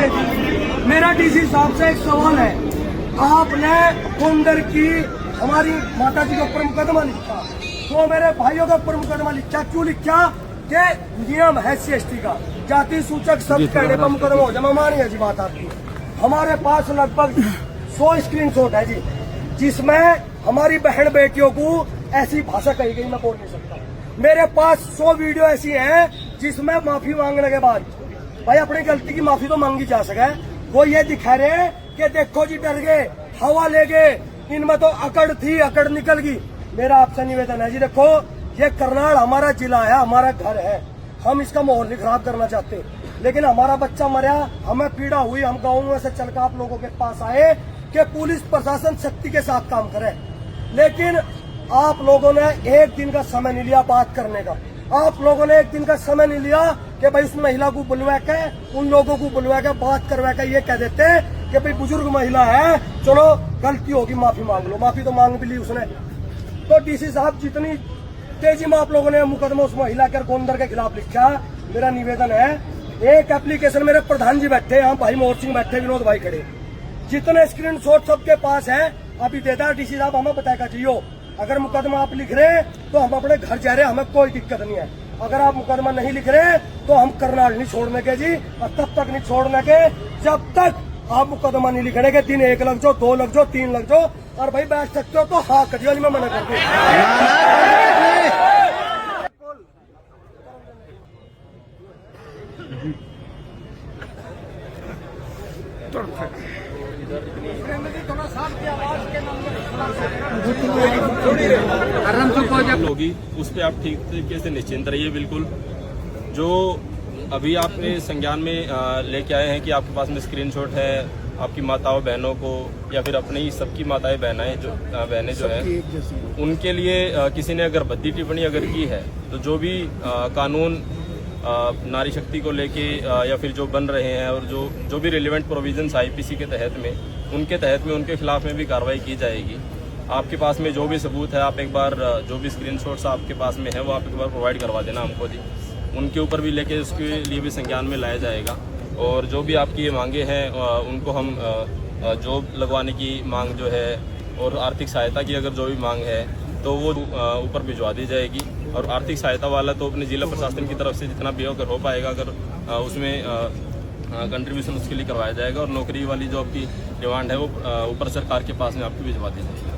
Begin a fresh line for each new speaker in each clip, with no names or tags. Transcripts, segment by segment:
है जी। मेरा डीसी साहब से एक सवाल है, आपने कुंदर की हमारी माता जी के ऊपर मुकदमा लिखा, तो मेरे भाइयों के ऊपर मुकदमा लिखा, क्यों लिखा? कि नियम है SC/ST का, जाति सूचक शब्द कहने पर मुकदमा हो जाए। मानिए जी बात आपकी, हमारे पास लगभग 100 स्क्रीनशॉट है जी, जिसमें हमारी बहन बेटियों को ऐसी भाषा कही गई मैं बोल नहीं सकता। मेरे पास 100 वीडियो ऐसी हैं जिसमें माफी मांगने के बाद, भाई अपनी गलती की माफी तो मांगी जा सके, वो ये दिखा रहे कि देखो जी डर गए, हवा ले गए, इनमें तो अकड़ थी, अकड़ निकल गई। मेरा आपसे निवेदन है जी, देखो ये करनाल हमारा जिला है, हमारा घर है, हम इसका माहौल नहीं खराब करना चाहते, लेकिन हमारा बच्चा मरा, हमें पीड़ा हुई, हम गाँव में से चलकर आप लोगों के पास आए कि पुलिस प्रशासन शक्ति के साथ काम करे, लेकिन आप लोगों ने एक दिन का समय नहीं लिया बात करने का। आप लोगों ने एक दिन का समय नहीं लिया कि भाई उस महिला को बुलवा के, उन लोगों को बुलवा के बात करवा के ये कह देते कि भाई बुजुर्ग महिला है, चलो गलती होगी माफी मांग लो। माफी तो मांग भी ली उसने। तो डीसी साहब जितनी तेजी में आप लोगों ने मुकदमा उस महिला के गोंदर के खिलाफ लिखा, मेरा निवेदन है, एक एप्लीकेशन मेरे प्रधान जी बैठे, यहाँ भाई मोहर सिंह बैठे, विनोद भाई खड़े, जितने स्क्रीनशॉट सबके पास है अभी देता है डीसी साहब, हमें बताएगा चाहिए। अगर मुकदमा आप लिख रहे हैं तो हम अपने घर जा रहे हैं, हमें कोई दिक्कत नहीं है। अगर आप मुकदमा नहीं लिख रहे तो हम करनाल नहीं छोड़ने के जी, और तब तक नहीं छोड़ने के जब तक आप मुकदमा नहीं लिखने के। दिन 1 लग जाओ, 2 लग जाओ, 3 लग जाओ, और भाई बैठ सकते हो तो हाँ करिए, मैं मना करती हूँ।
होगी उस पर आप ठीक तरीके से निश्चिंत रहिए। बिल्कुल जो अभी आपने संज्ञान में लेके आए हैं कि आपके पास में स्क्रीनशॉट है आपकी माताओं बहनों को, या फिर अपनी ही सबकी माताएं बहनें जो है उनके लिए किसी ने अगर भद्दी टिप्पणी अगर की है, तो जो भी कानून नारी शक्ति को लेके या फिर जो बन रहे हैं और जो भी रिलेवेंट प्रोविजंस IPC के तहत में, उनके तहत में उनके खिलाफ में भी कार्रवाई की जाएगी। आपके पास में जो भी सबूत है आप एक बार जो भी स्क्रीनशॉट्स आपके पास में है वो आप एक बार प्रोवाइड करवा देना हमको जी, उनके ऊपर भी लेके उसके लिए भी संज्ञान में लाया जाएगा। और जो भी आपकी मांगे हैं उनको हम जॉब लगवाने की मांग जो है और आर्थिक सहायता की अगर जो भी मांग है तो वो ऊपर भिजवा दी जाएगी। और आर्थिक सहायता वाला तो अपने जिला प्रशासन की तरफ से जितना भी अगर हो पाएगा अगर उसमें कंट्रीब्यूशन उसके लिए करवाया जाएगा। और नौकरी वाली जो आपकी डिमांड है वो ऊपर सरकार के पास में आपको भिजवा दी जाएगी।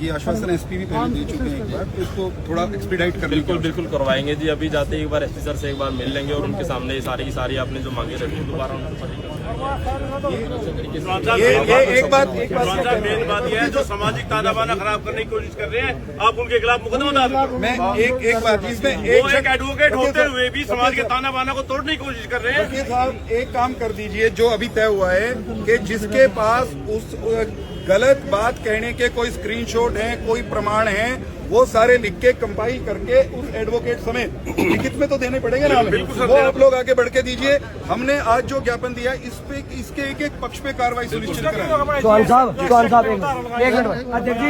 ये आश्वासन SP भी पहले दे चुके हैं एक बार, तो इसको थोड़ा एक्सपीडाइट कर
बिल्कुल करवाएंगे जी। अभी जाते ही एक बार SP सर से एक बार मिल लेंगे और उनके सामने सारी की सारी आपने जो मांगे रखी दोबारा
एक बात
मेन बात यह है जो सामाजिक ताना बाना खराब करने की कोशिश कर रहे हैं, आप उनके खिलाफ मुकदमा डाल।
मैं एक बात इसमें
वो एक एडवोकेट होते हुए भी समाज के ताना बाना को तोड़ने की कोशिश कर रहे हैं।
देखिए साहब, एक काम कर दीजिए, जो अभी तय हुआ है कि जिसके पास उस गलत बात कहने के कोई स्क्रीनशॉट हैं, कोई प्रमाण हैं, वो सारे लिख के कंपाइल करके उस एडवोकेट समेत लिखित में तो देने पड़ेंगे ना हमें, वो आप लोग आगे बढ़ के दीजिए। हमने आज जो ज्ञापन दिया इस पे इसके एक पक्ष पे कार्रवाई सुनिश्चित कराएं।
चौहान साहब एक मिनट भाई, अध्यक्ष जी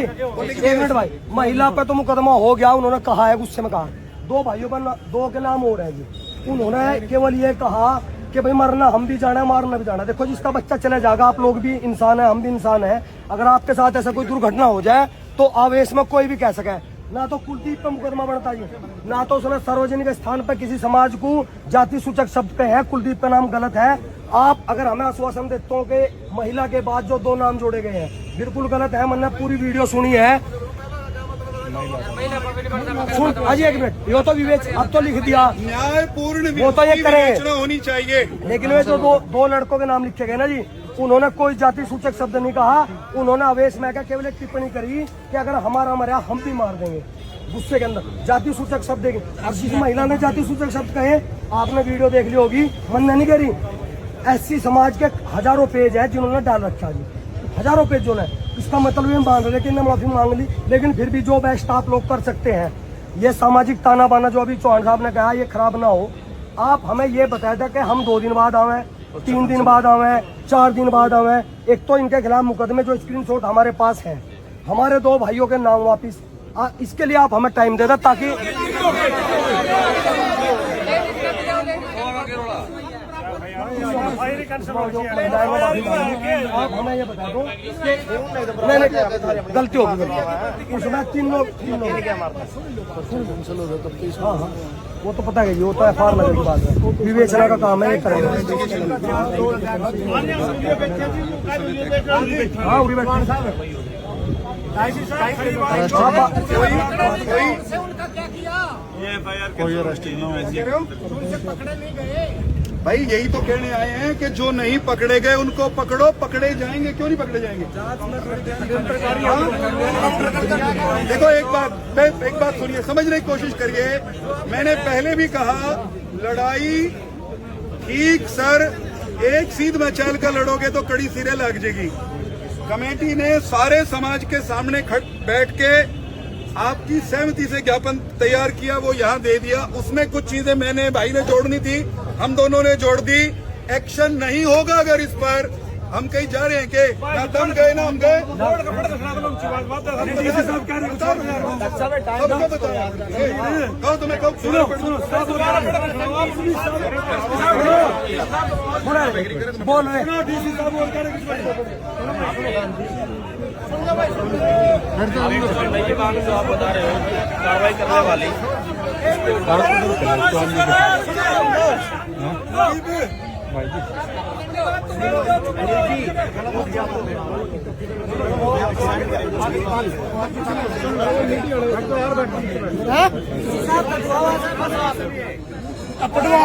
एक मिनट भाई, महिला पे तो मुकदमा हो गया, उन्होंने कहा है, गुस्से में कहा, 2 भाइयों पर 2 के नाम हो रहे हैं जी, उन्होंने केवल ये कहा कि भाई मरना हम भी जाना है, मारना भी जाना है। देखो जिसका बच्चा चले जाएगा, आप लोग भी इंसान है, हम भी इंसान है, अगर आपके साथ ऐसा कोई दुर्घटना हो जाए तो आवेश में कोई भी कह सके, ना तो कुलदीप पे मुकदमा बनता जी, ना तो उसने सार्वजनिक स्थान पर किसी समाज को जाति सूचक शब्द पे है, कुलदीप का नाम गलत है। आप अगर हमें आश्वासन देते हो कि महिला के बाद जो 2 नाम जोड़े गए हैं बिल्कुल गलत है, मैंने पूरी वीडियो सुनी है। सुन अजय एक मिनट, यो तो विवेक अब तो लिख दिया,
न्यायपूर्ण
वो तो ये करेंगे
होनी चाहिए,
लेकिन वे जो 2 लड़कों के नाम लिखे गए ना जी, उन्होंने कोई जाति सूचक शब्द नहीं कहा, उन्होंने आवेश में केवल एक टिप्पणी करी कि अगर हमारा मरा हम भी मार देंगे, गुस्से के अंदर जाति सूचक शब्द देंगे। अब जिस महिला ने जाति सूचक शब्द कहे, आपने वीडियो देख ली होगी, मन नहीं करी, SC समाज के हजारों पेज है जिन्होंने डाल रखा जी, हजारों पेज जो है, इसका मतलब ये मान रहे, लेकिन माफी मांग ली, लेकिन फिर भी जो बेस्ट आप लोग कर सकते हैं, ये सामाजिक ताना बाना जो अभी चौहान साहब ने कहा ये खराब ना हो। आप हमें ये बताया था कि हम 2 दिन बाद आवे, 3 दिन बाद आवे, 4 दिन बाद आवे। एक तो इनके खिलाफ मुकदमे जो स्क्रीनशॉट हमारे पास है, हमारे 2 भाइयों के नाम वापिस, इसके लिए आप हमें टाइम दे दें ताकि आप हमें ये बता दो नहीं गलती होगी उसमें तीन लोग हाँ हाँ वो तो पता है, ये होता है फार लगने की बात है, विवेचना का काम है, ये करेगा। हाँ उड़ी बैठ
भाई यही तो कहने आए हैं कि जो नहीं पकड़े गए उनको पकड़ो, पकड़े जाएंगे, क्यों नहीं पकड़े जाएंगे? देखो एक बात सुनिए, समझने की कोशिश करिए। मैंने पहले भी कहा लड़ाई ठीक सर एक सीध मचाल का लड़ोगे तो कड़ी सिरे लग जाएगी। कमेटी ने सारे समाज के सामने बैठ के आपकी सहमति से ज्ञापन तैयार किया, वो यहाँ दे दिया। उसमें कुछ चीजें मैंने भाई ने जोड़नी थी, हम दोनों ने जोड़ दी। एक्शन नहीं होगा अगर इस पर हम कहीं जा रहे हैं कि ना दम गए ना हम गए। कहो तुम्हें कब
बोल रहे
ये बात जो आप बता रहे हो कार्रवाई करने वाली
पटवा